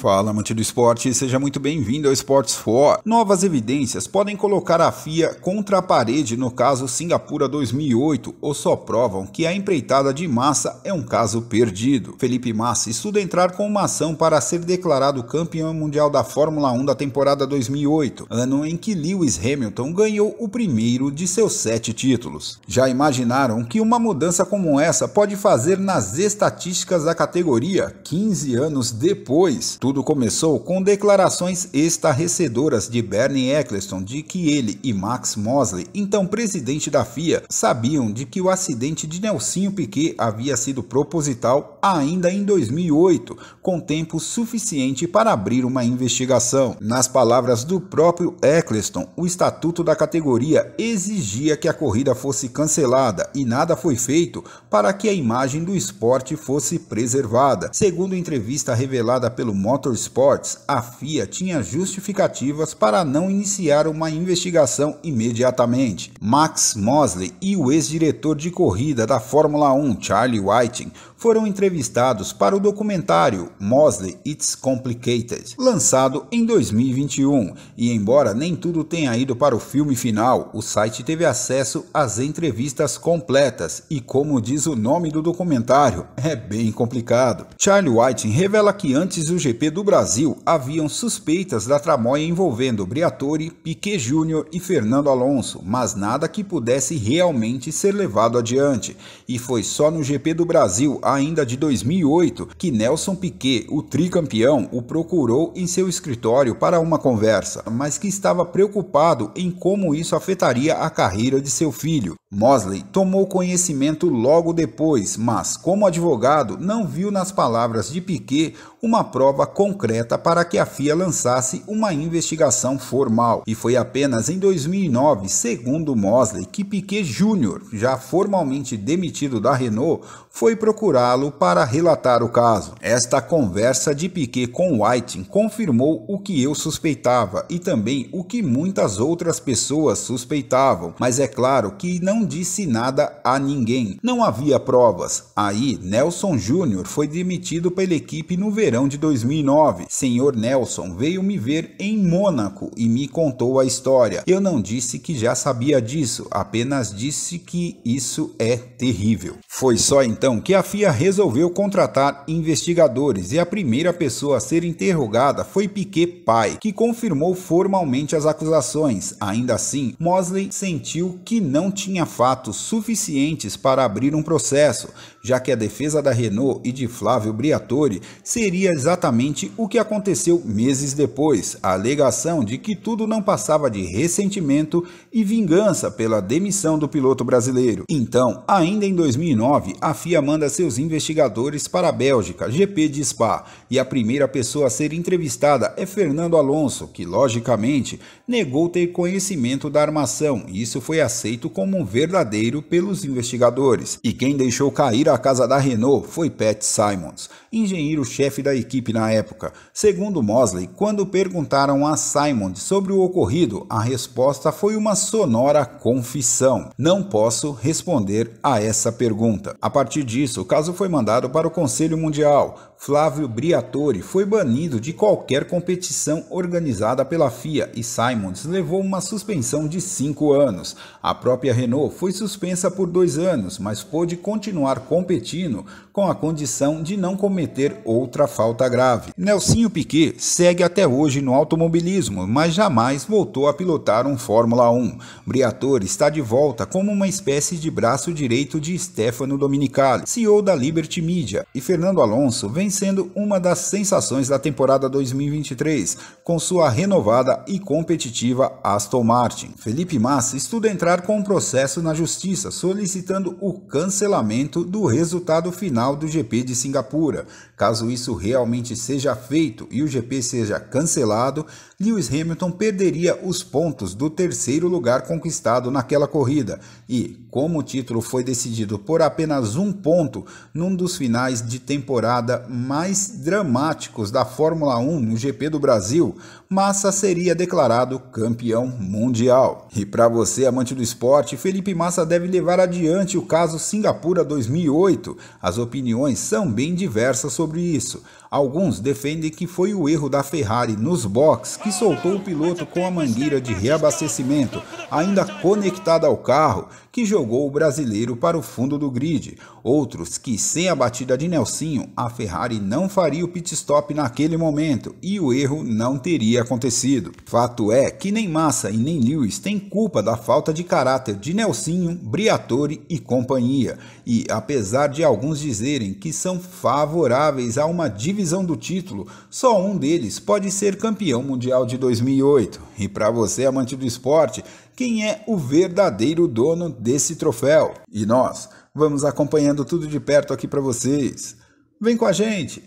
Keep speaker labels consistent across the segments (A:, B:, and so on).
A: Fala, amante do esporte, seja muito bem-vindo ao Sports For. Novas evidências podem colocar a FIA contra a parede no caso Singapura 2008 ou só provam que a empreitada de Massa é um caso perdido. Felipe Massa estuda entrar com uma ação para ser declarado campeão mundial da Fórmula 1 da temporada 2008, ano em que Lewis Hamilton ganhou o primeiro de seus 7 títulos. Já imaginaram que uma mudança como essa pode fazer nas estatísticas da categoria 15 anos depois? Tudo começou com declarações estarrecedoras de Bernie Ecclestone de que ele e Max Mosley, então presidente da FIA, sabiam de que o acidente de Nelsinho Piquet havia sido proposital ainda em 2008, com tempo suficiente para abrir uma investigação. Nas palavras do próprio Ecclestone, o estatuto da categoria exigia que a corrida fosse cancelada e nada foi feito para que a imagem do esporte fosse preservada. Segundo entrevista revelada pelo Motorsports, a FIA tinha justificativas para não iniciar uma investigação imediatamente. Max Mosley e o ex-diretor de corrida da Fórmula 1, Charlie Whiting, foram entrevistados para o documentário Mosley It's Complicated, lançado em 2021, e embora nem tudo tenha ido para o filme final, o site teve acesso às entrevistas completas e, como diz o nome do documentário, é bem complicado. Charlie Whiting revela que antes do GP do Brasil haviam suspeitas da tramóia envolvendo Briatore, Piquet Jr. e Fernando Alonso, mas nada que pudesse realmente ser levado adiante, e foi só no GP do Brasil ainda de 2008 que Nelson Piquet, o tricampeão, o procurou em seu escritório para uma conversa, mas que estava preocupado em como isso afetaria a carreira de seu filho. Mosley tomou conhecimento logo depois, mas como advogado não viu nas palavras de Piquet uma prova concreta para que a FIA lançasse uma investigação formal, e foi apenas em 2009, segundo Mosley, que Piquet Jr., já formalmente demitido da Renault, foi procurá-lo para relatar o caso. Esta conversa de Piquet com Whiting confirmou o que eu suspeitava e também o que muitas outras pessoas suspeitavam, mas é claro que não disse nada a ninguém. Não havia provas. Aí, Nelson Jr. foi demitido pela equipe no verão de 2009. Senhor Nelson veio me ver em Mônaco e me contou a história. Eu não disse que já sabia disso, apenas disse que isso é terrível. Foi só então que a FIA resolveu contratar investigadores e a primeira pessoa a ser interrogada foi Piquet pai, que confirmou formalmente as acusações. Ainda assim, Mosley sentiu que não tinha fatos suficientes para abrir um processo, já que a defesa da Renault e de Flávio Briatore seria exatamente o que aconteceu meses depois, a alegação de que tudo não passava de ressentimento e vingança pela demissão do piloto brasileiro. Então, ainda em 2009, a FIA manda seus investigadores para a Bélgica, GP de Spa, e a primeira pessoa a ser entrevistada é Fernando Alonso, que logicamente negou ter conhecimento da armação, e isso foi aceito como um verdadeiro pelos investigadores. E quem deixou cair a casa da Renault foi Pat Symonds, engenheiro-chefe da equipe na época. Segundo Mosley, quando perguntaram a Symonds sobre o ocorrido, a resposta foi uma sonora confissão. Não posso responder a essa pergunta. A partir disso, o caso foi mandado para o Conselho Mundial. Flávio Briatore foi banido de qualquer competição organizada pela FIA e Symonds levou uma suspensão de 5 anos. A própria Renault foi suspensa por 2 anos, mas pôde continuar competindo com a condição de não cometer outra falta grave. Nelsinho Piquet segue até hoje no automobilismo, mas jamais voltou a pilotar um Fórmula 1. Briatore está de volta como uma espécie de braço direito de Stefano Domenicali, CEO da Liberty Media, e Fernando Alonso vem sendo uma das sensações da temporada 2023, com sua renovada e competitiva Aston Martin. Felipe Massa estuda entrar com um processo na justiça, solicitando o cancelamento do resultado final do GP de Singapura. Caso isso realmente seja feito e o GP seja cancelado, Lewis Hamilton perderia os pontos do terceiro lugar conquistado naquela corrida e, como o título foi decidido por apenas 1 ponto num dos finais de temporada mais dramáticos da Fórmula 1 no GP do Brasil, Massa seria declarado campeão mundial. E para você, amante do esporte, Felipe Massa deve levar adiante o caso Singapura 2008. As opiniões são bem diversas sobre isso. Alguns defendem que foi o erro da Ferrari nos boxes que soltou o piloto com a mangueira de reabastecimento ainda conectada ao carro, que jogou o brasileiro para o fundo do grid. Outros que, sem a batida de Nelsinho, a Ferrari não faria o pit stop naquele momento e o erro não teria acontecido. Fato é que nem Massa e nem Lewis têm culpa da falta de caráter de Nelsinho, Briatore e companhia. E apesar de alguns dizerem que são favoráveis a uma divisão do título, só um deles pode ser campeão mundial de 2008. E para você, amante do esporte, quem é o verdadeiro dono desse troféu? E nós vamos acompanhando tudo de perto aqui para vocês. Vem com a gente,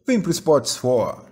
A: vem pro Sports For.